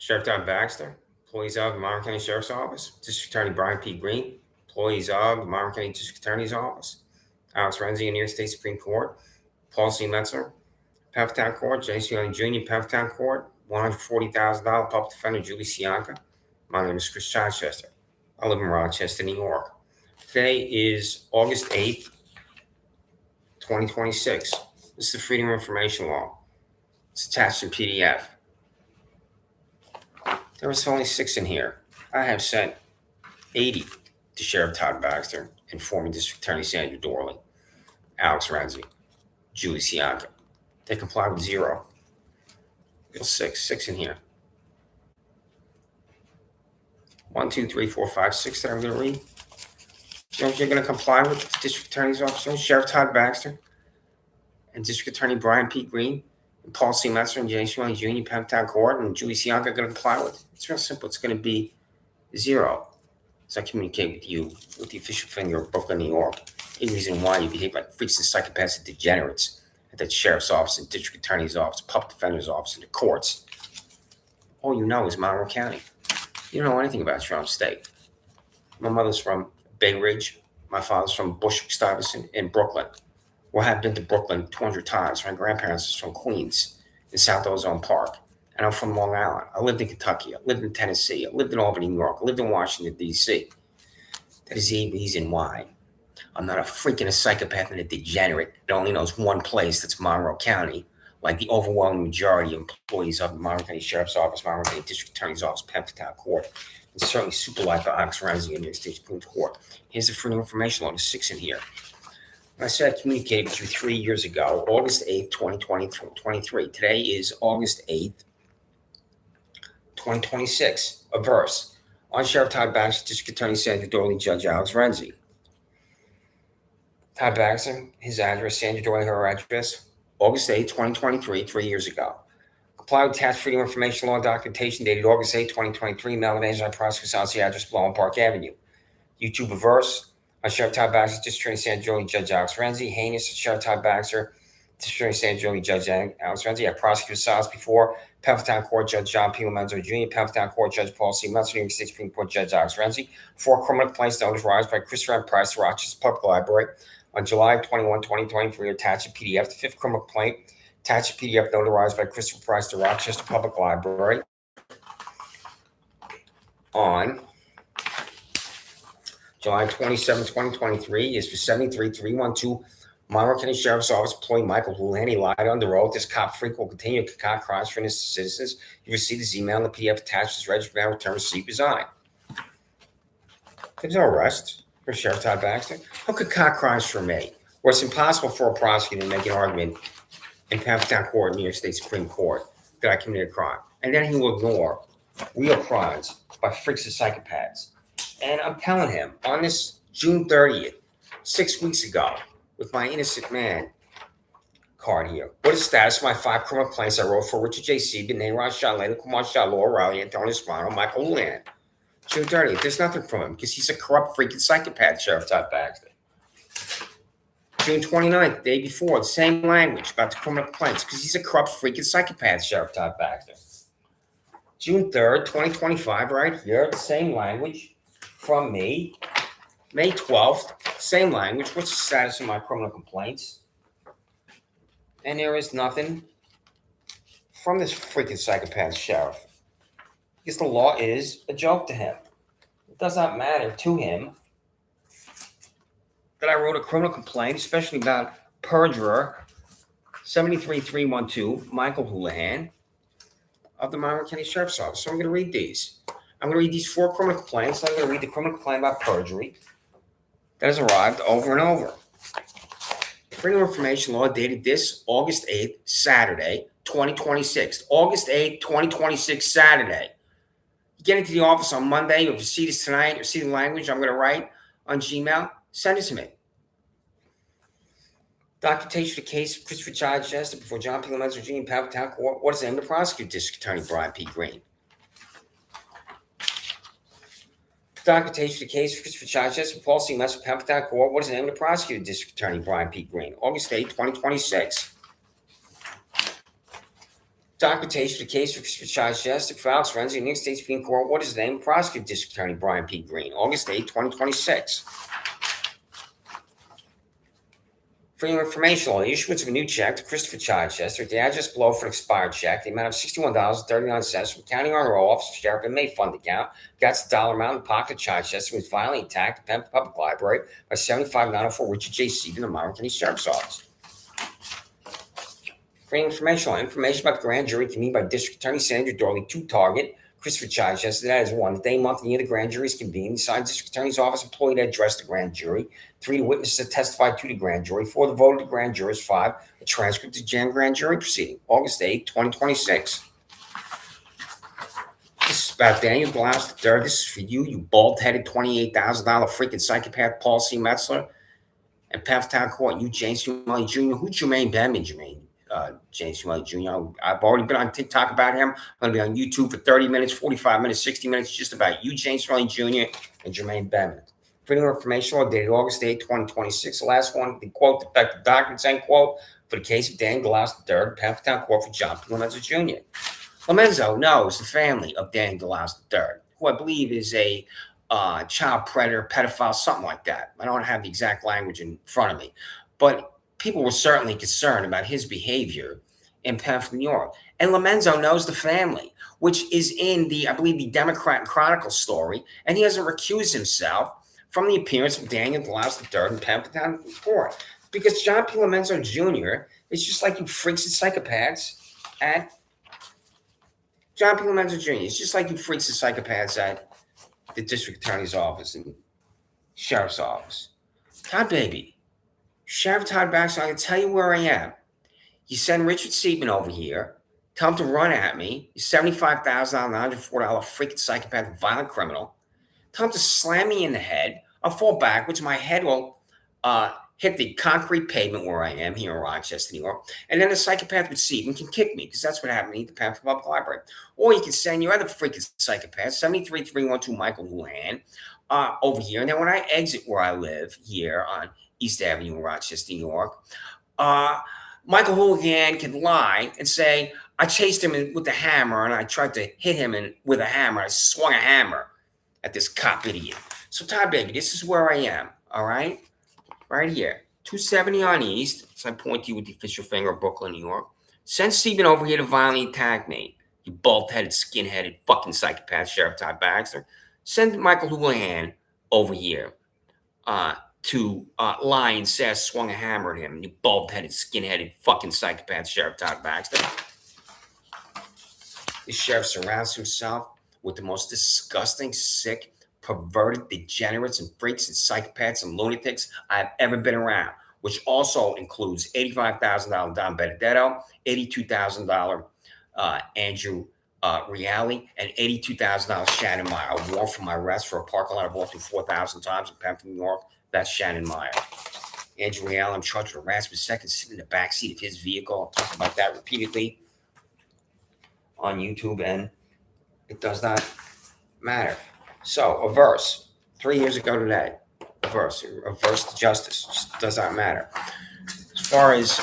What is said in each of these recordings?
Sheriff Todd Baxter, employees of the Monroe County Sheriff's Office, District Attorney Brian P. Green, employees of the Monroe County District Attorney's Office, Alex Renzi, New York State Supreme Court, Paul C. Metzler, Pemberton Court, James Young Jr., Pemberton Court, $140,000 public defender Julie Sianka. My name is Chris Chichester. I live in Rochester, New York. Today is August 8th, 2026. This is the Freedom of Information Law. It's attached in PDF. There was only 6 in here. I have sent 80 to Sheriff Todd Baxter and former District Attorney Sandra Dorley, Alex Renzi, Julie Sianka. They comply with 0. There's 6 in here. 1, 2, 3, 4, 5, 6 that I'm going to read. You know what you're going to comply with the District Attorney's Office? You know, Sheriff Todd Baxter and District Attorney Brian P. Green and Paul C. Metzler and James Young Jr., Pemberton Court, and Julie Sianka are going to comply with. It's real simple. It's going to be 0. As I communicate with you with the official finger of Brooklyn, New York. Any reason why you behave like freaks and psychopaths and degenerates at the Sheriff's Office and District Attorney's Office, Public Defender's Office, and the courts. All you know is Monroe County. You don't know anything about your own state. My mother's from Bay Ridge. My father's from Bushwick-Stuyvesant in Brooklyn. Well, I've been to Brooklyn 200 times. My grandparents are from Queens in South Ozone Park. And I'm from Long Island. I lived in Kentucky. I lived in Tennessee. I lived in Albany, New York. I lived in Washington, D.C. That is the reason why I'm not a freaking psychopath and a degenerate that only knows one place, that's Monroe County, like the overwhelming majority of employees of the Monroe County Sheriff's Office, Monroe County District Attorney's Office, Pemberton Court, and certainly super like Alex Renzi in New York State Supreme Court. Here's the Freedom of Information Law. There's 6 in here. I said I communicated with you 3 years ago, August 8th, 2023. Today is August 8th, 2026. A verse. On Sheriff Todd Baxter, District Attorney Sandra Dorley, Judge Alex Renzi. Todd Baxter, his address, Sandra Dorley, her address, August 8th, 2023, 3 years ago. Comply with attached Freedom of Information Law documentation dated August 8th, 2023, mail advantage on prosecutor's address, Blow Park Avenue. YouTube a verse. On Sheriff Todd Baxter, District Attorney Sandra Dorley, Judge Alex Renzi. Heinous, Sheriff Todd Baxter, District Attorney Sandra Dorley, Judge Alex Renzi. I prosecuted silence before Pemberton Court Judge John P. Lomenzo Jr., Pemberton Court Judge Paul C. Metzler, New York State Supreme Court Judge Alex Renzi. 4 criminal complaints notarized by Christopher M. Price, Rochester Public Library on July 21, 2023. Attached to PDF. The 5th criminal complaint attached to PDF notarized by Christopher Price, the Rochester Public Library on July 27, 2023 is for 73312 Monroe County Sheriff's Office employee Michael Houlihan. He lied under oath. This cop freak will continue to concoct crimes for innocent citizens. He received his email and the PDF attached his registered mail return receipt resign. There's no arrest for Sheriff Todd Baxter. Who could concoct crimes for me? Where it's impossible for a prosecutor to make an argument in Pemberton Court, New York State Supreme Court, that I committed a crime. And then he will ignore real crimes by freaks and psychopaths. And I'm telling him, on this June 30th, 6 weeks ago, with my innocent man card here, what is the status of my 5 criminal complaints I wrote for Richard J. Sieben, Nayrod Shahlana, Kumar Shah, Laura Riley, Antonio Spano, Michael Houlihan? June 30th, there's nothing from him because he's a corrupt freaking psychopath, Sheriff Todd Baxter. June 29th, the day before, the same language about the criminal complaints because he's a corrupt freaking psychopath, Sheriff Todd Baxter. June 3rd, 2025, right here, the same language from me. May 12th, same language. What's the status of my criminal complaints? And there is nothing from this freaking psychopath sheriff. Because the law is a joke to him. It does not matter to him that I wrote a criminal complaint, especially about perjurer 73312 Michael Houlihan of the Monroe County Sheriff's Office. So I'm going to read these. I'm going to read these 4 criminal complaints. I'm going to read the criminal complaint about perjury that has arrived over and over. Freedom of Information Law dated this August 8th, Saturday, 2026. August 8th, 2026, Saturday. You get into the office on Monday, if you see this tonight, or see the language I'm going to write on Gmail, send it to me. Documentation for the case of Christopher Chichester before John P. Lomenzo Jr. in Pemberton Court. What is the name of the prosecutor? District Attorney Brian P. Green. Documentation for the case of Christopher Chichester, Paul C. Metzler, Pemberton Court. What is the name of the prosecutor? District Attorney Brian P. Green. August 8, 2026. Documentation for the case for Child Justice for Alex Renzi, New York State Supreme Court. What is the name? Prosecutor District Attorney Brian P. Green, August 8, 2026. For your information, the issuance of a new check to Christopher Chichester at the address below for an expired check, the amount of $61.39 from County Honor Office, Sheriff, and May Fund account. Got the dollar amount in the pocket of Chichester was violently attacked at Penn Public Library by 75904 Richard J. Seaton, the Monroe County Sheriff's Office. For your information about the grand jury convened by District Attorney Sandra Dorley to target Christopher Chichester. That is 1, the day, month, and year the grand jury is convened. Signed, District Attorney's Office employee that addressed the grand jury. 3, the witnesses that testified to the grand jury. 4, the vote of the grand jurors. 5, a transcript of the Jan grand jury proceeding. August 8, 2026. This is about Daniel Blouse III. This is for you bald-headed $28,000 freaking psychopath Paul C. Metzler. And Pathtown Court, you James Humiley Jr. Who's Jermaine Benjamin? James Humiley Jr. I've already been on TikTok about him. I'm going to be on YouTube for 30 minutes, 45 minutes, 60 minutes, just about you, James Humiley Jr. and Jermaine Benjamin. For more information, dated August 8, 2026. The last one, the quote, defective documents, end quote, for the case of Dan Glass III, Pathtown Court for John P. Lomenzo Jr. Lomenzo knows the family of Dan Glass III, who I believe is a child predator, pedophile, something like that. I don't have the exact language in front of me. But people were certainly concerned about his behavior in Penn, New York. And Lomenzo knows the family, which is in the, I believe, the Democrat and Chronicle story. And he hasn't recused himself from the appearance of Daniel Glass III in Penn Court. Because John P. Lomenzo Jr. is just like you freaks and psychopaths at John P. Lomenzo Jr. is just like you freaks and psychopaths at the District Attorney's Office and Sheriff's Office. Todd, baby. Sheriff Todd Baxter, I can tell you where I am. You send Richard Seaman over here, tell him to run at me. You $75,904 freaking psychopath, violent criminal. Tell him to slam me in the head. I'll fall backwards. My head will hit the concrete pavement where I am here in Rochester, New York. And then the psychopath with Seaman can kick me because that's what happened at the Penn Public Library. Or you can send your other freaking psychopath, 73312 Michael Houlihan, over here. And then when I exit where I live here on East Avenue in Rochester, New York, Michael Houlihan can lie and say, I chased him with a hammer and I tried to hit him with a hammer. I swung a hammer at this cop idiot. So, Todd, baby, this is where I am, all right? Right here, 270 on East. So I point to you with the official finger of Brooklyn, New York. Send Stephen over here to violently attack me, you bald-headed, skin-headed fucking psychopath, Sheriff Todd Baxter. Send Michael Houlihan over here to lie and say I swung a hammer at him, you bald-headed, skin-headed fucking psychopath, Sheriff Todd Baxter. This sheriff surrounds himself with the most disgusting, sick, perverted degenerates and freaks and psychopaths and lunatics I've ever been around, which also includes $85,000 Don Benedetto, $82,000 Andrew Reale, and $82,000 Shannon Meyer. I wore for my arrest for a parking lot I've walked through 4,000 times in Penn, New York. That's Shannon Meyer. Andrew Reale, I'm charged with harassment second, sitting in the backseat of his vehicle. I've talked about that repeatedly on YouTube, and it does not matter. So, a verse, 3 years ago today, a verse to justice, just does not matter. As far as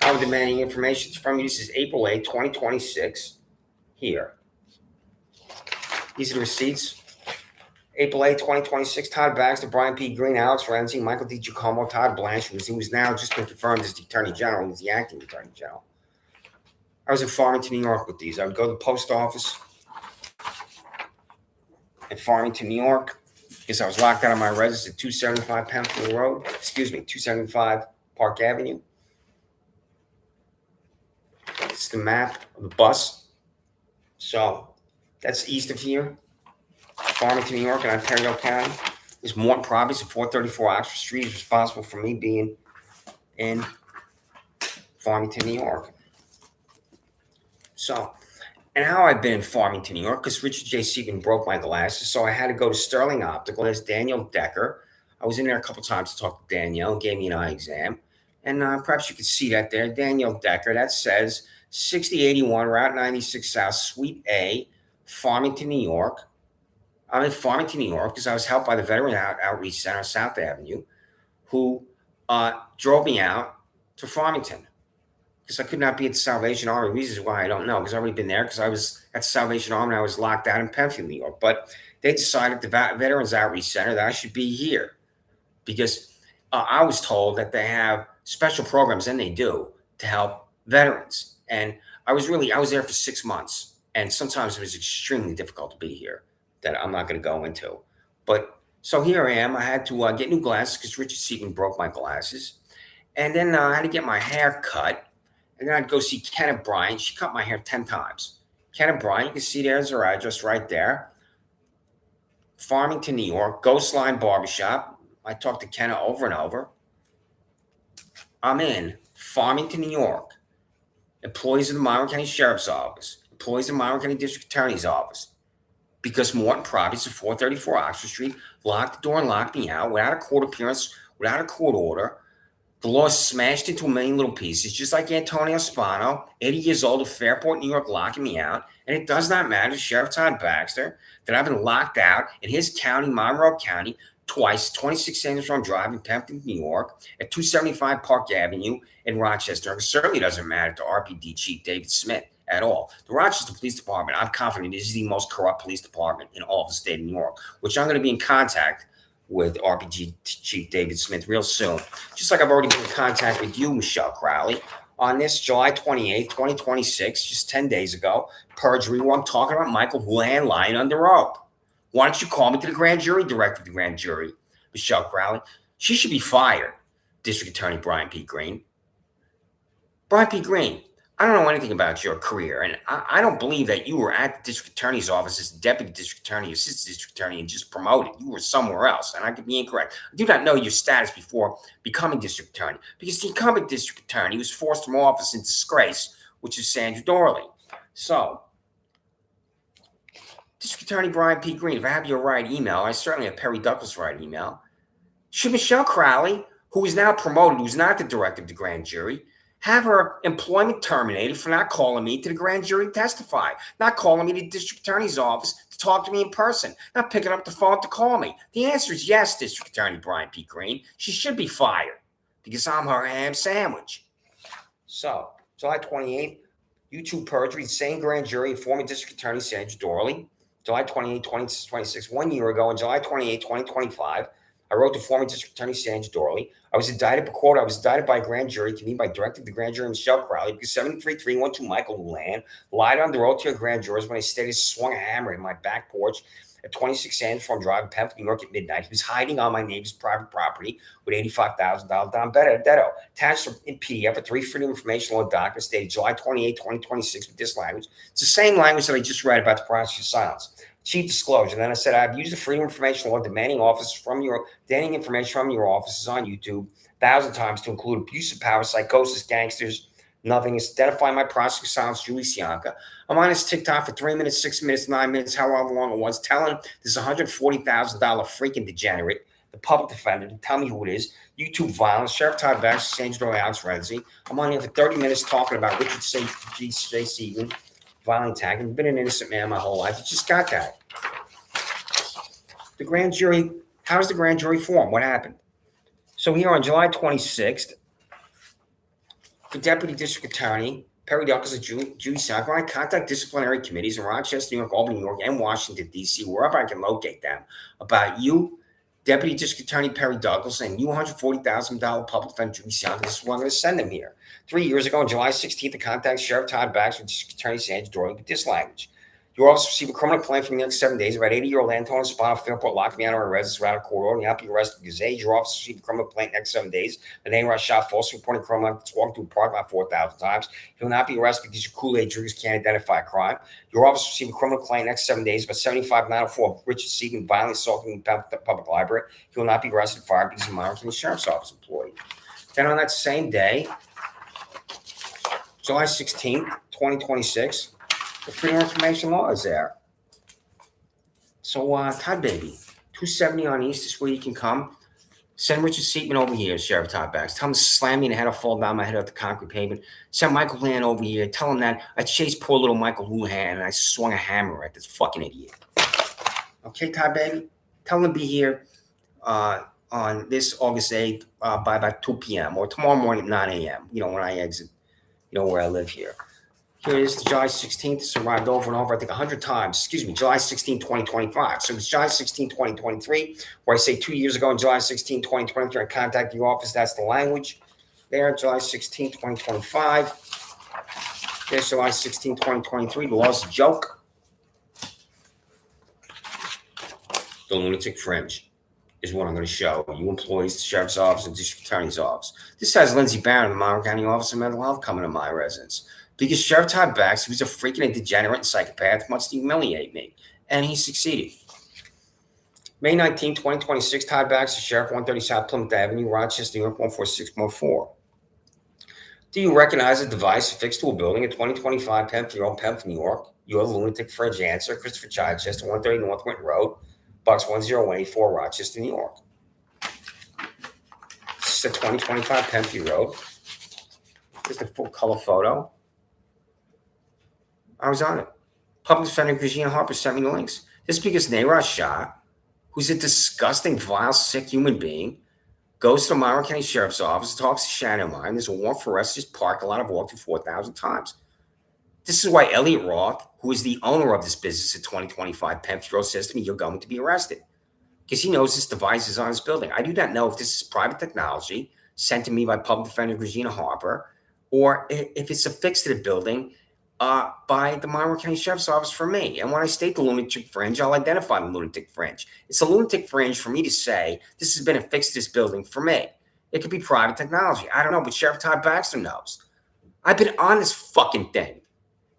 how we're demanding information from you, this is April 8, 2026, here. These are the receipts. April 8, 2026, Todd Baxter, Brian P. Green, Alex Renzi, Michael D. Giacomo, Todd Blanchard, who was now just been confirmed as the Attorney General. He's the acting Attorney General. I was in Farmington, New York with these. I would go to the post office in Farmington, New York, because I was locked out of my residence at 275 Penfield Road. 275 Park Avenue. It's the map of the bus. So that's east of here. Farmington, New York, and Ontario County. There's Morton Properties at 434 Oxford Street is responsible for me being in Farmington, New York. So, and how I've been in Farmington, New York, because Richard J. Seaman broke my glasses, so I had to go to Sterling Optical. There's Daniel Decker. I was in there a couple times to talk to Danielle, gave me an eye exam. And perhaps you can see that there. Daniel Decker, that says 6081 Route 96 South, Suite A, Farmington, New York. I'm in Farmington, New York, because I was helped by the Veteran Outreach Center on South Avenue, who drove me out to Farmington. because I could not be at the Salvation Army. Reasons why I don't know, because I've already been there, because I was at the Salvation Army and I was locked out in Penfield, New York. But they decided, the Veterans Outreach Center, that I should be here because I was told that they have special programs, and they do, to help veterans. And I was there for 6 months, and sometimes it was extremely difficult to be here, that I'm not going to go into. But so here I am. I had to get new glasses because Richard Seaton broke my glasses. And then I had to get my hair cut. And then I'd go see Kenneth Bryant. She cut my hair 10 times. Kenneth Bryant, you can see there's her address right there. Farmington, New York, Ghost Line Barbershop. I talked to Kenneth over and over. I'm in Farmington, New York. Employees of the Monroe County Sheriff's Office, employees of the Monroe County District Attorney's Office, because Morton Properties at 434 Oxford Street locked the door and locked me out without a court appearance, without a court order. The law is smashed into a million little pieces, just like Antonio Spano, 80 years old, of Fairport, New York, locking me out. And it does not matter to Sheriff Todd Baxter that I've been locked out in his county, Monroe County, twice, 26 Sanders Farm Drive in Pempton, New York, at 275 Park Avenue in Rochester. It certainly doesn't matter to RPD Chief David Smith at all. The Rochester Police Department, I'm confident, is the most corrupt police department in all of the state of New York, which I'm going to be in contact with RPD Chief David Smith real soon. Just like I've already been in contact with you, Michelle Crowley, on this July 28th, 2026, just 10 days ago, perjury, where I'm talking about Michael Houlihan lying under oath. Why don't you call me to the grand jury, director of the grand jury, Michelle Crowley? She should be fired, District Attorney Brian P. Green. Brian P. Green, I don't know anything about your career, and I don't believe that you were at the district attorney's office as deputy district attorney, assistant district attorney, and just promoted. You were somewhere else, and I could be incorrect. I do not know your status before becoming district attorney, because the incumbent district attorney was forced from office in disgrace, which is Sandra Dorley. So, District Attorney Brian P. Green, if I have your right email, I certainly have Perry Douglas' right email. Should Michelle Crowley, who is now promoted, who's not the director of the grand jury, have her employment terminated for not calling me to the grand jury to testify, not calling me to the district attorney's office to talk to me in person, not picking up the phone to call me? The answer is yes, District Attorney Brian P. Green. She should be fired because I'm her ham sandwich. So, July 28th, YouTube perjury, same grand jury, former district attorney Sandra Dorley. July 28, 2026, 1 year ago, on July 28, 2025, I wrote to former district attorney Sandra Dorley. I was indicted, quote, I was indicted by a grand jury convened by director of the grand jury Michelle Crowley because 73312 Michael Houlihan lied under oath to your grand jurors when I stated swung a hammer in my back porch at 26 Sanders Farm Drive in Pempton, New York at midnight. He was hiding on my neighbor's private property with $85,000 Don Benedetto. Attached in PDF, a 3 Freedom of Information Law document dated July 28, 2026 with this language. It's the same language that I just read about the prosecutor's silence. Chief disclosure. And then I said, I've used the Freedom of Information Law demanding information from your offices on YouTube 1,000 times to include abuse of power, psychosis, gangsters, nothingness, identifying my prosecutor's silence, Julie Sianka. I'm on his TikTok for 3 minutes, 6 minutes, 9 minutes, however long it was, telling this $140,000 freaking degenerate, the public defender, to tell me who it is. YouTube violence, Sheriff Todd Baxter, Sandra Dorley, Alex Renzi. I'm on here for 30 minutes talking about Richard J. Seaton, violent attack. I've been an innocent man my whole life. You just got that. The grand jury, how does the grand jury form? What happened? So here on July 26th, the deputy district attorney, Perry Douglas and Judy Sanko, I contact disciplinary committees in Rochester, New York, Albany, New York, and Washington, D.C., wherever I can locate them, about you, Deputy District Attorney Perry Douglas, and you $140,000 public defender Judy Sanko. This is why I'm going to send them here. 3 years ago, on July 16th, I contacted Sheriff Todd Baxter and District Attorney Sandra Dorley with this language. Your office received a criminal complaint from the next 7 days about 80-year-old Antonio Spano Fairport locked me out of my residence without a court order. You'll be arrested because A, your office received a criminal complaint next 7 days. The name I shot falsely reporting criminal that's walked through a parking lot 4,000 times. You'll not be arrested because your Kool-Aid drinkers can't identify a crime. Your office received a criminal complaint next 7 days about 75-904 Richard Seaton violently assaulting the public library. He will not be arrested and fired because he's a Monroe County Sheriff's Office employee. Then on that same day, July 16th, 2026, the Freedom of Information Law is there. So, Todd Baby, 270 on East is where you can come. Send Richard Seaton over here, Sheriff Todd Baxter. Tell him to slam me in the head or fall down my head off the concrete pavement. Send Michael Houlihan over here. Tell him that I chased poor little Michael Houlihan and I swung a hammer at this fucking idiot. Okay, Todd Baby? Tell him to be here on this August 8th by about 2 p.m. or tomorrow morning at 9 a.m., when I exit You know where I live here. Here it is, July 16th. This arrived over and over, I think 100 times. Excuse me, July 16, 2025. So it's July 16, 2023, where I say 2 years ago, on July 16, 2023, I contacted the office. That's the language. There, July 16, 2025. There's July 16, 2023. The law's a joke. The lunatic fringe is what I'm going to show you employees, the sheriff's office, and district attorney's office. This has Renzi Barron, the Monroe County Office of Mental Health, coming to my residence. Because Sheriff Todd Baxter, who's a freaking degenerate and psychopath, wants to humiliate me. And he succeeded. May 19, 2026, Todd Baxter, Sheriff, 130 South Plymouth Avenue, Rochester, New York, 14614. Do you recognize a device affixed to a building at 2025 Penfield, New York? You're the lunatic fringe answer, Christopher Chichester, 130 North Winton Road, Box 10184, Rochester, New York. This is a 2025 Penfield Road. Here's the full color photo. I was on it. Public defender Regina Harper sent me the links. This is because Neeraj Shah, who's a disgusting, vile, sick human being, goes to the Monroe County Sheriff's Office, talks to Shannon Meyer, and there's a warrant for arrest. Just parked a lot of walked through 4,000 times. This is why Elliot Roth, who is the owner of this business at 2025 Penfield, says to me, you're going to be arrested. Because he knows this device is on his building. I do not know if this is private technology sent to me by public defender Regina Harper, or if it's affixed to the building by the Monroe County Sheriff's Office for me. And when I state the lunatic fringe, I'll identify the lunatic fringe. It's a lunatic fringe for me to say this has been affixed to this building for me. It could be private technology. I don't know, but Sheriff Todd Baxter knows. I've been on this fucking thing,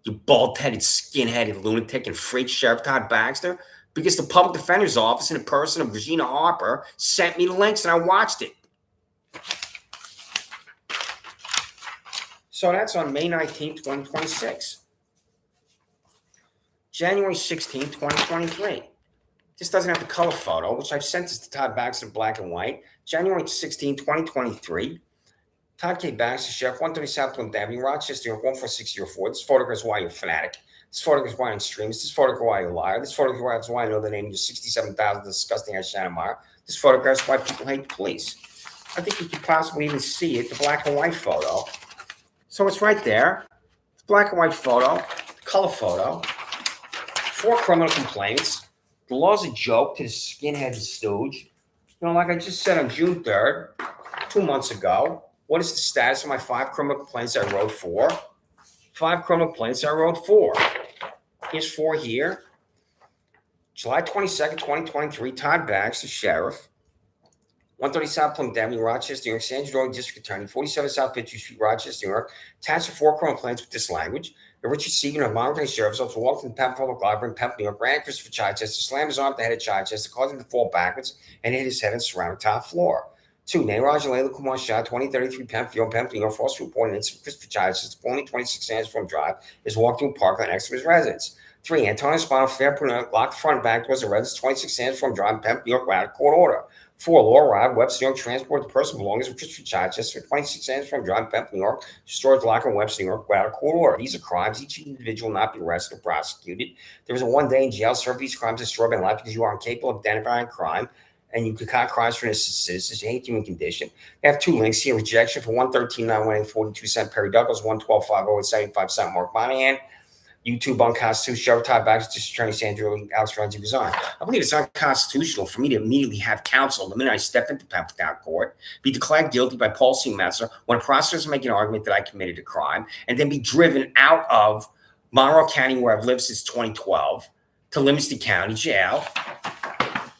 you bald-headed, skin-headed lunatic and freak Sheriff Todd Baxter, because the public defender's office in the person of Regina Harper sent me the links and I watched it. So that's on May 19th, 2026. January 16th, 2023. This doesn't have the color photo, which I've sent this to Todd Baxter in black and white. January 16th, 2023. Todd K. Baxter, Sheriff, 130 South Plymouth Avenue, Rochester, 14604. This photograph is why you're a fanatic. This photograph is why you're extremist. This photograph is why you're a liar. This photograph is why I know the name of your 67,000 disgusting ass Shannon Meyer. This photograph is why people hate the police. I think you could possibly even see it, the black and white photo. So it's right there. It's black and white photo, color photo, 4 criminal complaints. The law's a joke to the skinhead stooge. You know, like I just said on June 3rd, 2 months ago, what is the status of my 5 criminal complaints I wrote for? 5 criminal complaints I wrote for. Here's 4 here. July 22nd, 2023, Todd Baxter, Sheriff, 130 South Plymouth Avenue, Rochester, New York, San Diego District Attorney, 47 South 50th Street, Rochester, New York, attached to 4 criminal complaints with this language. The Richard Segan of Monroe County Sheriff's Office walked in the Penn Public Library in Penn, New York, ran Christopher Chichester, slammed his arm at the head of Chichester, caused him to fall backwards, and hit his head on the surrounding top floor. 2. Neeraj and Layla Kumar Shah, 2033 Penfield, New York, false report an incident Christopher Chichester, only 26 Sandstorm Drive, is walked through a parkland next to his residence. 3. Antonio Spano, Fairport, locked the front and back doors of residence, 26 Sandstorm Drive, New York, without a court order. 4. Law arrived, Webster, New York, transport the personal belongings of Christopher Chichester, 26 Sandstorm Drive, New York, destroyed the locker in Webster, New York, without a court order. These are crimes. Each individual will not be arrested or prosecuted. There was a 1 day in jail. Serve these crimes destroyed by life because you are incapable of identifying crime, and you concoct crimes for innocent citizens. You hate human condition. They have 2 links here. Rejection for 113,918.42 Perry Douglas, 112,508.75 Mark Monahan. YouTube unconstitutional. Sheriff Todd Baxter, District Attorney Sandra Alex Renzi resign. I believe it's unconstitutional for me to immediately have counsel the minute I step into Penfield Court, be declared guilty by Paul C. Metzler when a prosecutor make an argument that I committed a crime, and then be driven out of Monroe County, where I've lived since 2012, to Livingston County Jail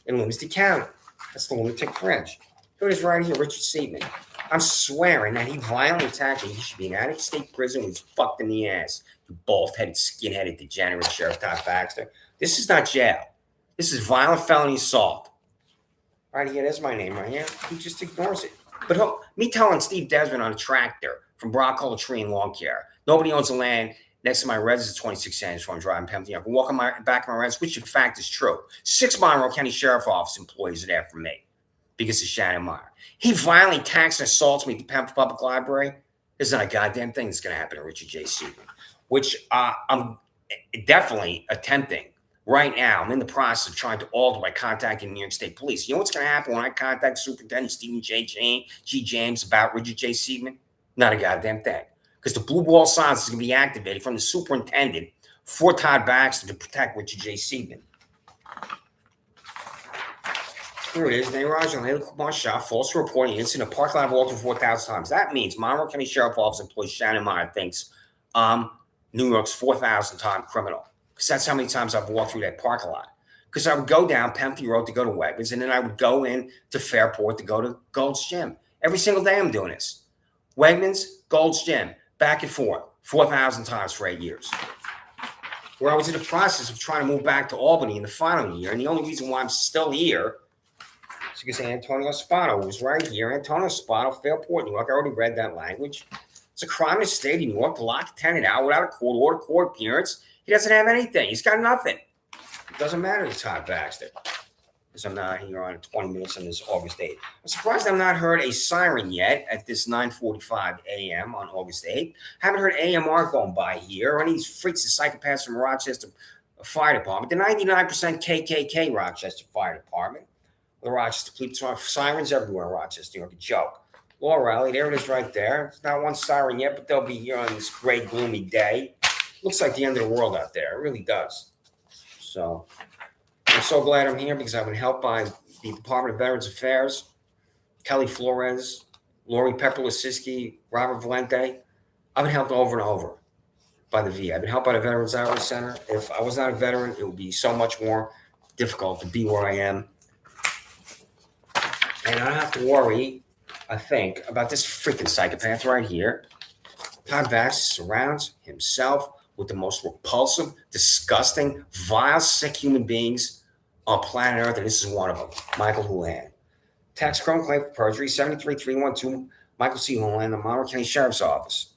in Livingston County. That's the lunatic fringe. Here it is right here, Richard Seaman. I'm swearing that he violently attacked me. He should be in out-of-state prison when he's fucked in the ass. You bald-headed, skin-headed, degenerate Sheriff Todd Baxter. This is not jail. This is violent felony assault. Right here, there's my name right here. He just ignores it. But me telling Steve Desmond on a tractor from Brockholder Tree and Lawn Care, nobody owns the land next to my residence, 26 Sands, I'm driving Penfield. I can walk on my back of my residence, which in fact is true. 6 Monroe County Sheriff Office employees are there for me because of Shannon Meyer. He violently attacks and assaults me at the Penfield Public Library. There's not a goddamn thing that's going to happen to Richard J. Seaman, which I'm definitely attempting right now. I'm in the process of trying to alter by contacting New York State Police. You know what's going to happen when I contact Superintendent Stephen G. James about Richard J. Seaman? Not a goddamn thing. because the blue ball silence is going to be activated from the superintendent for Todd Baxter to protect Richard J. Seidman. Here it is. Nairaj and Layla Kumar Shah false reporting incident of parking lot of Walter 4,000 times. That means Monroe County Sheriff Office employee Shannon Meyer thinks I'm New York's 4,000 time criminal. Because that's how many times I've walked through that parking lot. Because I would go down Pempsey Road to go to Wegmans, and then I would go in to Fairport to go to Gold's Gym. Every single day I'm doing this. Wegmans, Gold's Gym, back and forth, 4,000 times for 8 years. Where I was in the process of trying to move back to Albany in the final year, and the only reason why I'm still here is because Antonio Spano was right here. Antonio Spano, Fairport, New York. I already read that language. It's a crime in the state of New York to lock a tenant out without a court order, court appearance. He doesn't have anything. He's got nothing. It doesn't matter to Todd Baxter. Because I'm not here on 20 minutes on this August 8th. I'm surprised I've not heard a siren yet at this 9:45 a.m. on August 8th. Haven't heard AMR going by here or any of these freaks and psychopaths from Rochester Fire Department. The 99% KKK Rochester Fire Department. The Rochester police sirens everywhere in Rochester. New York, a joke. Laura Raleigh, there it is right there. It's not one siren yet, but they'll be here on this gray, gloomy day. Looks like the end of the world out there. It really does. So I'm so glad I'm here because I've been helped by the Department of Veterans Affairs, Kelly Flores, Lori Pepper-Lasiski, Robert Valente. I've been helped over and over by the VA. I've been helped by the Veterans Outreach Center. If I was not a veteran, it would be so much more difficult to be where I am. And I don't have to worry, I think, about this freaking psychopath right here. Todd Baxter surrounds himself with the most repulsive, disgusting, vile, sick human beings on planet Earth, and this is one of them, Michael Houlihan. Tax criminal claim for perjury, 73312 Michael C. Houlihan, the Monroe County Sheriff's Office.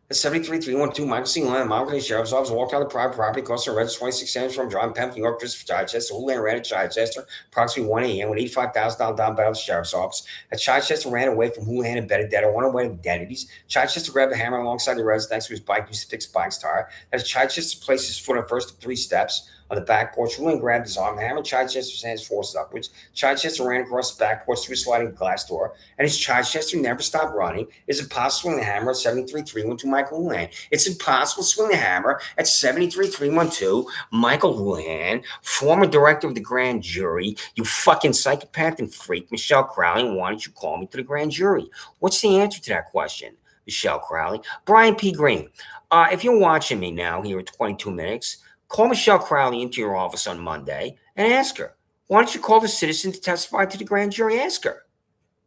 The 73312 Michael C. Houlihan, the Monroe County Sheriff's Office, walked out of the private property, cost of residence 26 cents from driving Pempsey, New York, Christopher Chichester. Houlihan ran at Chichester approximately 1 a.m. with $85,000 down by the Sheriff's Office. As Chichester ran away from Houlihan and Benedetto on away identities, Chichester grabbed the hammer alongside the residence next to his bike used to fix bike's tire. As Chichester placed his foot on first of 3 steps on the back porch, Houlihan grabbed his arm. The hammer Chichester's hands forced upwards. Chichester ran across the back porch through a sliding glass door. And as Chichester never stopped running, it's impossible to swing the hammer at 73312 Michael Houlihan. It's impossible to swing the hammer at 73312 Michael Houlihan, former director of the grand jury. You fucking psychopath and freak, Michelle Crowley. Why don't you call me to the grand jury? What's the answer to that question, Michelle Crowley? Brian P. Green, if you're watching me now here at 22 minutes, call Michelle Crowley into your office on Monday and ask her, why don't you call the citizen to testify to the grand jury? Ask her.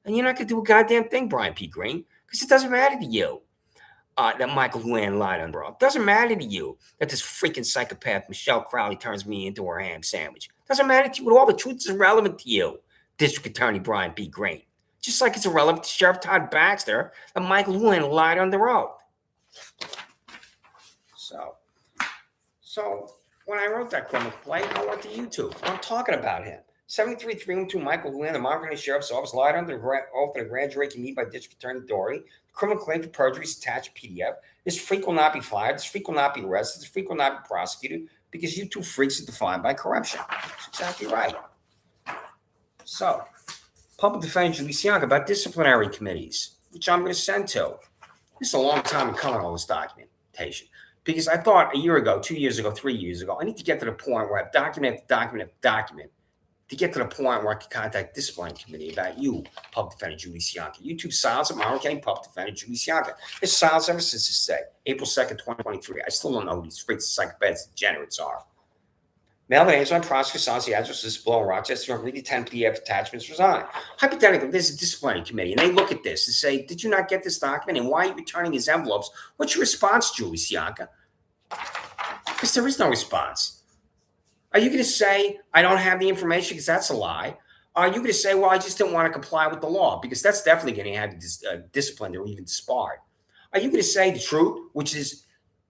And you're not going to do a goddamn thing, Brian P. Green, because it doesn't matter to you that Michael Houlihan lied on bro. It doesn't matter to you that this freaking psychopath Michelle Crowley turns me into her ham sandwich. It doesn't matter to you at all. The truth is irrelevant to you, District Attorney Brian P. Green. Just like it's irrelevant to Sheriff Todd Baxter that Michael Houlihan lied on the road. So when I wrote that criminal complaint, I went to YouTube. I'm talking about him. 73312 Michael Houlihan, the Monroe County Sheriff's Office, lied under oath in a grand jury convened by District Attorney Doherty. The criminal claim for perjury is attached PDF. This freak will not be fired. This freak will not be arrested. This freak will not be prosecuted because you two freaks are defined by corruption. That's exactly right. So, Public Defender Julie Siak about disciplinary committees, which I'm going to send to. This is a long time in coming, all this documentation. Because I thought a year ago, 2 years ago, 3 years ago, I need to get to the point where I have document to get to the point where I can contact discipline committee about you, Public Defender Julie Siaka. YouTube silence at Monroe County Public Defender Julie Siaka. It's silence ever since this day, April 2nd, 2023. I still don't know who these freaks, psychopaths, degenerates are. Mail the answer on prosecutor silence the address of this below in Rochester. Read the 10 PDF attachments, resign. Hypothetically, there's a disciplinary committee, and they look at this and say, did you not get this document? And why are you returning his envelopes? What's your response, Julie Siaka? Because there is no response. Are you going to say, I don't have the information because that's a lie? Are you going to say, well, I just didn't want to comply with the law? Because that's definitely going to have disciplined or even disbarred. Are you going to say the truth, which is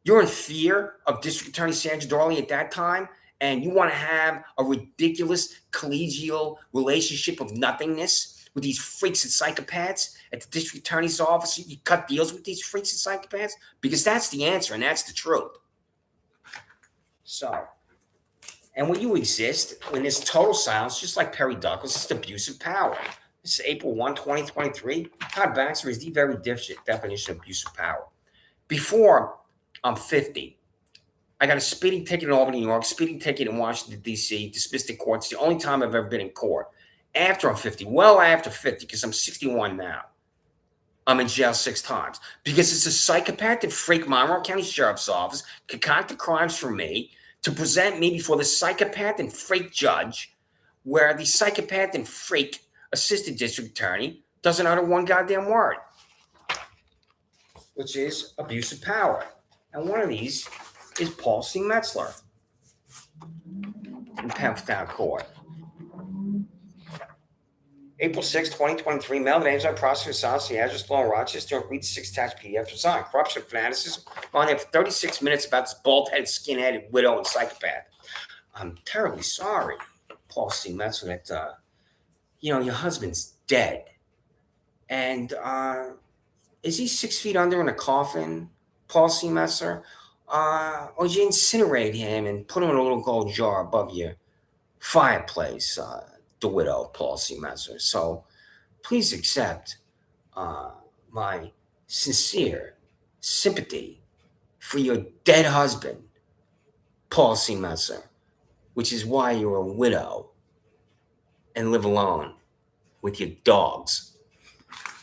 you're in fear of District Attorney Sandra Dorley at that time, and you want to have a ridiculous collegial relationship of nothingness with these freaks and psychopaths at the District Attorney's office? You cut deals with these freaks and psychopaths? Because that's the answer, and that's the truth. So... and when you exist in this total silence, just like Perry Douglas, it's abuse of power. This is April 1, 2023. Todd Baxter is the very definition of abuse of power. Before I'm 50, I got a speeding ticket in Albany, New York, speeding ticket in Washington, D.C., dismissed in court. It's the only time I've ever been in court. After I'm 50, well after 50, because I'm 61 now, I'm in jail 6 times. Because it's a psychopathic freak Monroe County Sheriff's Office concocted crimes for me to present me before the psychopath and freak judge, where the psychopath and freak assistant district attorney doesn't utter one goddamn word, which is abuse of power. And one of these is Paul C. Metzler in Penfield Court. April 6, 2023, mail the names of prosecutor Silence, the address below in Rochester, and read 6 attached PDF for sign. Corruption, fanaticism. On there for 36 minutes about this bald-headed, skin-headed widow and psychopath. I'm terribly sorry, Paul C. Metzler, that, your husband's dead. And is he 6 feet under in a coffin, Paul C. Metzler? Or did you incinerate him and put him in a little gold jar above your fireplace, the widow, Paul C. Metzler? So please accept my sincere sympathy for your dead husband, Paul C. Metzler, which is why you're a widow and live alone with your dogs.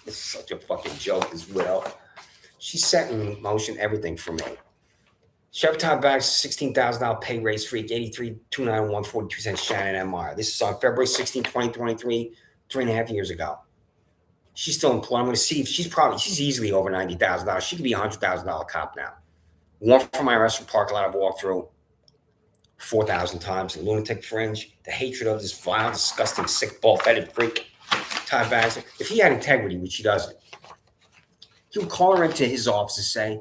This is such a fucking joke, this widow. She set in motion everything for me. Sheriff Todd Baxter, $16,000 pay raise freak, 83-291-42 Shannon MR. This is on February 16, 2023, 3.5 years ago. She's still employed. I'm going to see if she's easily over $90,000. She could be a $100,000 cop now. One from my restaurant parking lot I've walked through 4,000 times. The lunatic fringe, the hatred of this vile, disgusting, sick, bald-headed freak, Todd Baxter. If he had integrity, which he doesn't, he would call her into his office and say,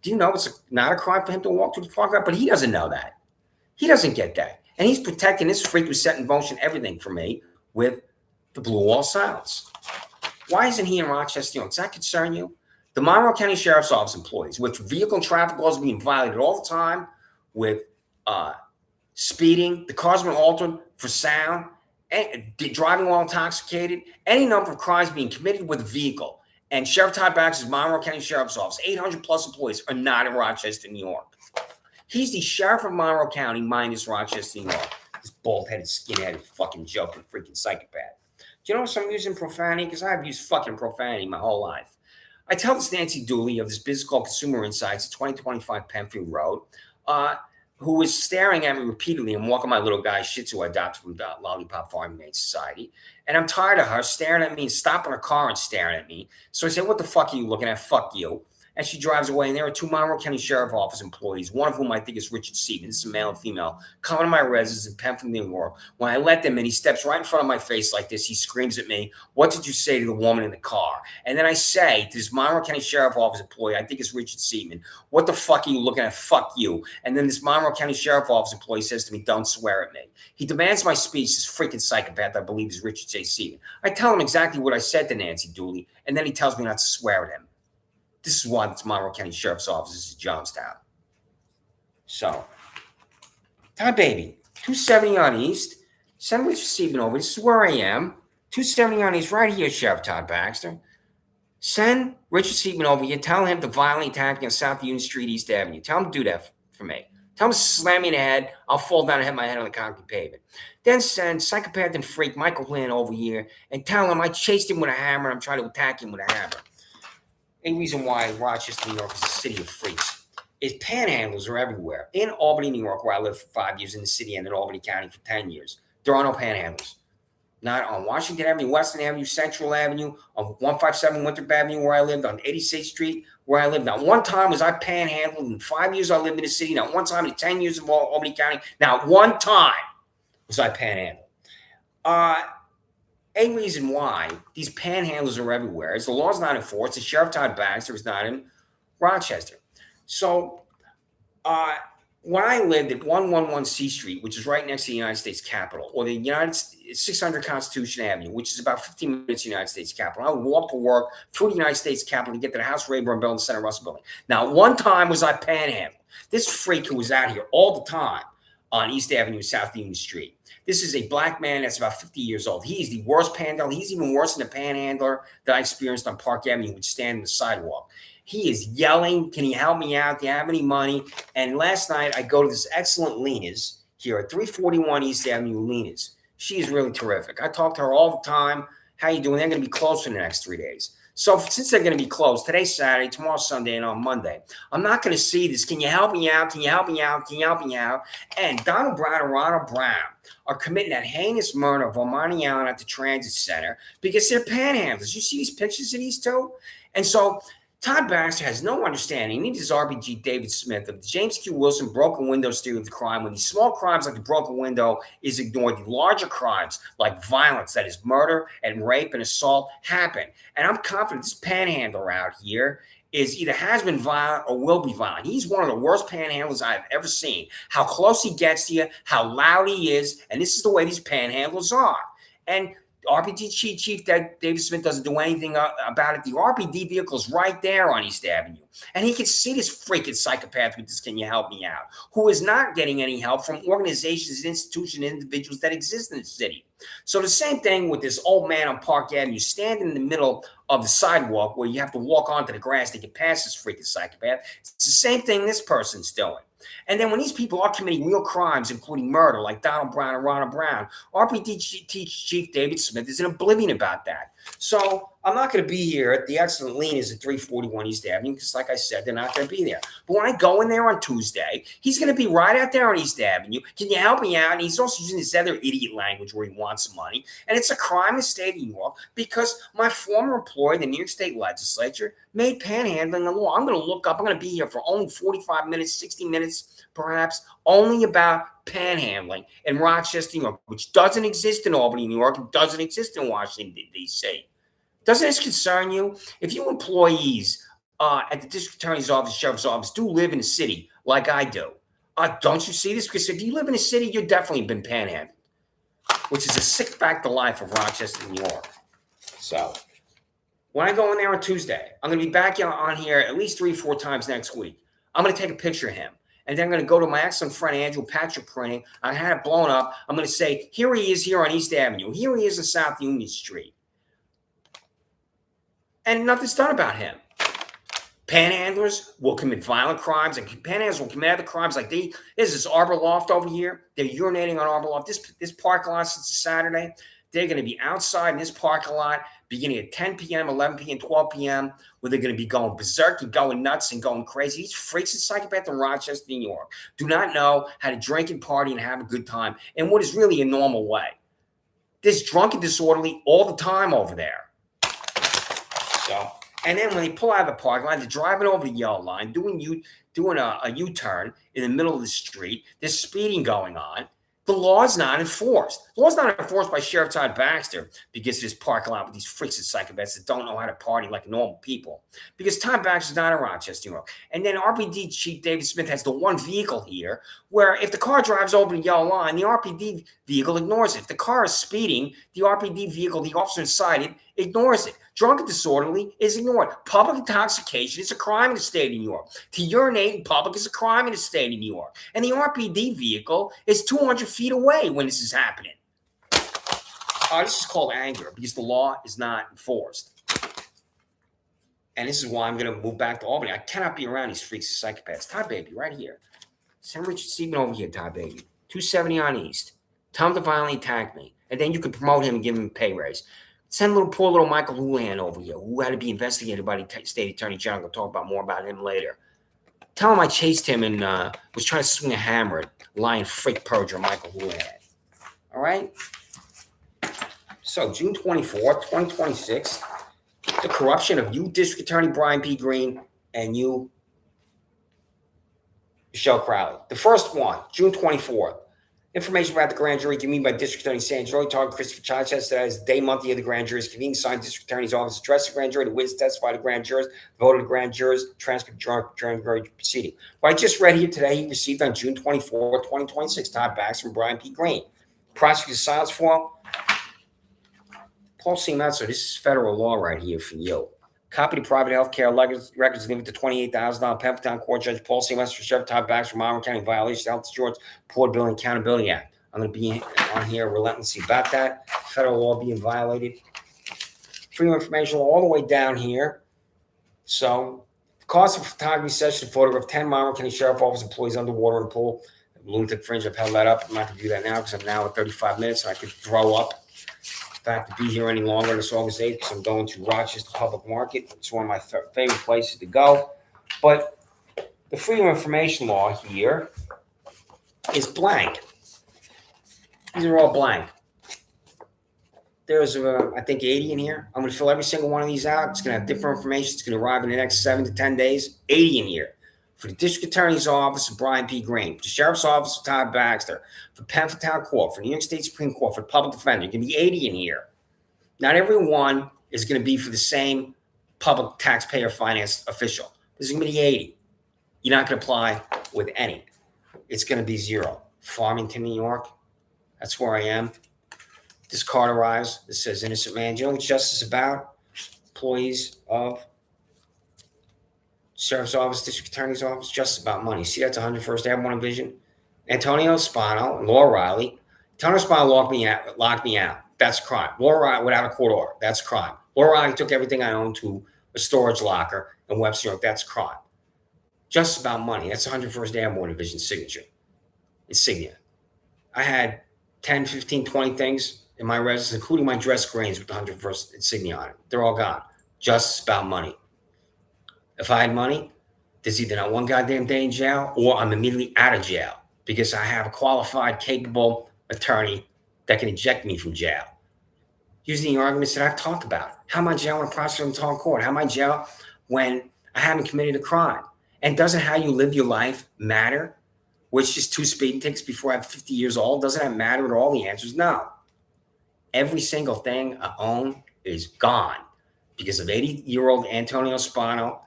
do you know it's not a crime for him to walk through the parking lot? But he doesn't know that. He doesn't get that. And he's protecting this freak who's setting in motion everything for me with the blue wall silence. Why isn't he in Rochester? Does that concern you? The Monroe County Sheriff's Office employees, with vehicle and traffic laws being violated all the time, with speeding, the cars being altered for sound, and driving while intoxicated, any number of crimes being committed with a vehicle. And Sheriff Todd Baxter's Monroe County Sheriff's Office, 800 plus employees, are not in Rochester, New York. He's the sheriff of Monroe County minus Rochester, New York. This bald-headed, skin-headed, fucking joking, freaking psychopath. Do you know if I'm using profanity? Because I've used fucking profanity my whole life. I tell this Nancy Dooley of this business called Consumer Insights, 2025 Penfield Road, who was staring at me repeatedly and walking my little guy Shih Tzu I adopted from the Lollipop Farming Maid Society. And I'm tired of her staring at me and stopping her car and staring at me. So I said, what the fuck are you looking at? Fuck you. And she drives away, and there are 2 Monroe County Sheriff Office employees, one of whom I think is Richard Seaman. This is a male and female, coming to my residence in Penfield, New York. When I let them in, he steps right in front of my face like this. He screams at me, what did you say to the woman in the car? And then I say to this Monroe County Sheriff Office employee, I think it's Richard Seaman, what the fuck are you looking at? Fuck you. And then this Monroe County Sheriff Office employee says to me, don't swear at me. He demands my speech, this freaking psychopath I believe is Richard J. Seaman. I tell him exactly what I said to Nancy Dooley, and then he tells me not to swear at him. This is why it's Monroe County Sheriff's Office is Johnstown. So, Todd Baby, 270 on East. Send Richard Seaman over. This is where I am. 270 on East, right here, Sheriff Todd Baxter. Send Richard Seaman over here. Tell him to violently attack me on South Union Street, East Avenue. Tell him to do that for me. Tell him to slam me in the head. I'll fall down and hit my head on the concrete pavement. Then send psychopath and freak Michael Lynn over here and tell him I chased him with a hammer and I'm trying to attack him with a hammer. A reason why Rochester, New York is a city of freaks is panhandlers are everywhere. In Albany, New York, where I lived for 5 years in the city, and in Albany County for 10 years, there are no panhandlers. Not on Washington Avenue, Western Avenue, Central Avenue, on 157 Winthrop Avenue where I lived, on 86th Street where I lived. Not one time was I panhandled. In 5 years I lived in the city. Not one time in 10 years of Albany County. Not one time was I panhandled. A reason why these panhandlers are everywhere is the law's not enforced. The Sheriff Todd Baxter is not in Rochester. So when I lived at 111 C Street, which is right next to the United States Capitol, or the 600 Constitution Avenue, which is about 15 minutes to the United States Capitol, I would walk to work through the United States Capitol to get to the House Rayburn Building, Senate Russell Building. Now, one time was I panhandled. This freak who was out here all the time on East Avenue, South Union Street. This is a black man that's about 50 years old. He is the worst panhandler. He's even worse than the panhandler that I experienced on Park Avenue, who would stand on the sidewalk. He is yelling, can you help me out? Do you have any money? And last night, I go to this excellent Lena's here at 341 East Avenue, Lena's. She is really terrific. I talk to her all the time. How you doing? They're going to be closed for the next 3 days. So since they're going to be closed, today's Saturday, tomorrow's Sunday, and on Monday, I'm not going to see this. Can you help me out? Can you help me out? Can you help me out? And Donald Brown and Ronald Brown are committing that heinous murder of Armani Allen at the transit center because they're panhandlers. You see these pictures of these two? And so Todd Baxter has no understanding, neither does RBG David Smith, of the James Q. Wilson broken windows theory of the crime. When these small crimes like the broken window is ignored, the larger crimes like violence, that is murder and rape and assault, happen. And I'm confident this panhandler out here is either has been violent or will be violent. He's one of the worst panhandlers I've ever seen. How close he gets to you, how loud he is, and this is the way these panhandlers are. And RPD Chief David Smith doesn't do anything about it. The RPD vehicle is right there on East Avenue. And he can see this freaking psychopath with this, can you help me out, who is not getting any help from organizations, institutions, and individuals that exist in the city. So the same thing with this old man on Park Avenue standing in the middle of the sidewalk where you have to walk onto the grass to get past this freaking psychopath. It's the same thing this person's doing. And then when these people are committing real crimes, including murder, like Donald Brown and Ronald Brown, RPD Chief David Smith is in oblivion about that. So I'm not going to be here at the excellent Lena's at 341 East Avenue because, like I said, they're not going to be there. But when I go in there on Tuesday, he's going to be right out there on East Avenue. Can you help me out? And he's also using this other idiot language where he wants money. And it's a crime in the state of New York because my former employer, the New York State Legislature, made panhandling a law. I'm going to look up. I'm going to be here for only 45 minutes, 60 minutes, perhaps, only about panhandling in Rochester, New York, which doesn't exist in Albany, New York, and doesn't exist in Washington, D.C. Doesn't this concern you? If you employees at the district attorney's office, sheriff's office, do live in the city like I do, don't you see this? Because if you live in a city, you've definitely been panhandled, which is a sick fact of life of Rochester, New York. So when I go in there on Tuesday, I'm going to be back on here at least 3-4 times next week. I'm going to take a picture of him. And then I'm going to go to my excellent friend, Andrew Patrick Printing. I had it blown up. I'm going to say, here he is here on East Avenue. Here he is on South Union Street. And nothing's done about him. Panhandlers will commit violent crimes, and panhandlers will commit other crimes like there's this Arbor Loft over here. They're urinating on Arbor Loft. This parking lot, since Saturday, they're going to be outside in this parking lot beginning at 10 p.m., 11 p.m., 12 p.m., where they're going to be going berserk and going nuts and going crazy. These freaks and psychopaths in Rochester, New York, do not know how to drink and party and have a good time in what is really a normal way. There's drunk and disorderly all the time over there. So, and then when they pull out of the parking lot, they're driving over the yellow line, doing a U-turn in the middle of the street. There's speeding going on. The law is not enforced. The law is not enforced by Sheriff Todd Baxter because of this parking lot with these freaks and psychopaths that don't know how to party like normal people. Because Todd Baxter is not in Rochester, New York. And then RPD Chief David Smith has the one vehicle here where if the car drives over the yellow line, the RPD vehicle ignores it. If the car is speeding, the RPD vehicle, the officer inside it, ignores it. Drunk and disorderly is ignored. Public intoxication is a crime in the state of New York. To urinate in public is a crime in the state of New York. And the RPD vehicle is 200 feet away when this is happening. This is called anger because the law is not enforced. And this is why I'm going to move back to Albany. I cannot be around these freaks and psychopaths. Todd Baby, right here. Send Richard Stephen over here, Todd Baby. 270 on East. Tell him to violently attack me. And then you can promote him and give him a pay raise. Send poor little Michael Houlihan over here, who had to be investigated by the state attorney general. We'll talk about more about him later. Tell him I chased him and was trying to swing a hammer at lying freak perjurer Michael Houlihan. All right? So, June 24th, 2026, the corruption of you, District Attorney Brian P. Green, and you, Michelle Crowley. The first one, June 24th. Information about the grand jury convened by District Attorney Sandro Todd Christopher Chavez that is day monthly of the grand jury is convened, signed District Attorney's office, address the grand jury, the witness testify to grand jurors, vote of the grand jurors, transcript during jury proceeding. What I just read here today, he received on June 24, 2026, Todd Baxter from Brian P. Green. Prosecutor's silence form. Paul C. Metzer, this is federal law right here for you. Copy the private health care records linked to $28,000 Penn Court Judge Paul C. West for Sheriff Todd Baxter, Monroe County violation of Health Insurance Portability and Accountability Act. I'm going to be on here relentlessly about that. Federal law being violated. Freedom of information law all the way down here. So, cost of photography session photograph 10 Monroe County Sheriff Office employees underwater in the pool. Lunatic fringe, I've held that up. I'm not going to do that now because I'm now at 35 minutes and I could throw up. If I have to be here any longer on this August 8th because I'm going to Rochester Public Market. It's one of my favorite places to go. But the Freedom of Information law here is blank. These are all blank. There's, I think, 80 in here. I'm going to fill every single one of these out. It's going to have different information. It's going to arrive in the next 7 to 10 days. 80 in here. For the District Attorney's Office of Brian P. Green, for the Sheriff's Office of Todd Baxter, for Penn Court, for New York State Supreme Court, for the Public Defender. You're going to be 80 in here. Not every one is going to be for the same public taxpayer finance official. This is going to be 80. You're not going to apply with any. It's going to be 0. Farmington, New York. That's where I am. This card arrives. This says innocent man. Do you know what justice is about? Employees of Sheriff's Office, District Attorney's Office, just about money. See, that's 101st Avenue Vision. Antonio Spano and Laura Riley. Antonio Spano locked me out. That's crime. Laura Riley, without a court order. That's crime. Laura Riley took everything I owned to a storage locker in Webster, New York. That's crime. Just about money. That's 101st Avenue Division signature. Insignia. I had 10, 15, 20 things in my residence, including my dress grains with the 101st insignia on it. They're all gone. Just about money. If I had money, there's either not one goddamn day in jail or I'm immediately out of jail because I have a qualified, capable attorney that can eject me from jail. Using the arguments that I've talked about. How am I jail when I prosecute in town court? How am I jail when I haven't committed a crime? And doesn't how you live your life matter? Which just 2 speeding tickets before I'm 50 years old? Doesn't that matter at all? The answer is no. Every single thing I own is gone because of 80-year-old Antonio Spano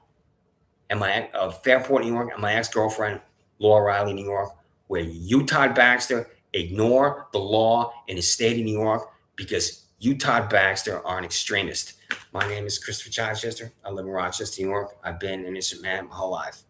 and my Fairport, New York, and my ex-girlfriend, Laura Riley, New York, where you, Todd Baxter, ignore the law in the state of New York because you, Todd Baxter, are an extremist. My name is Christopher Chichester. I live in Rochester, New York. I've been an innocent man my whole life.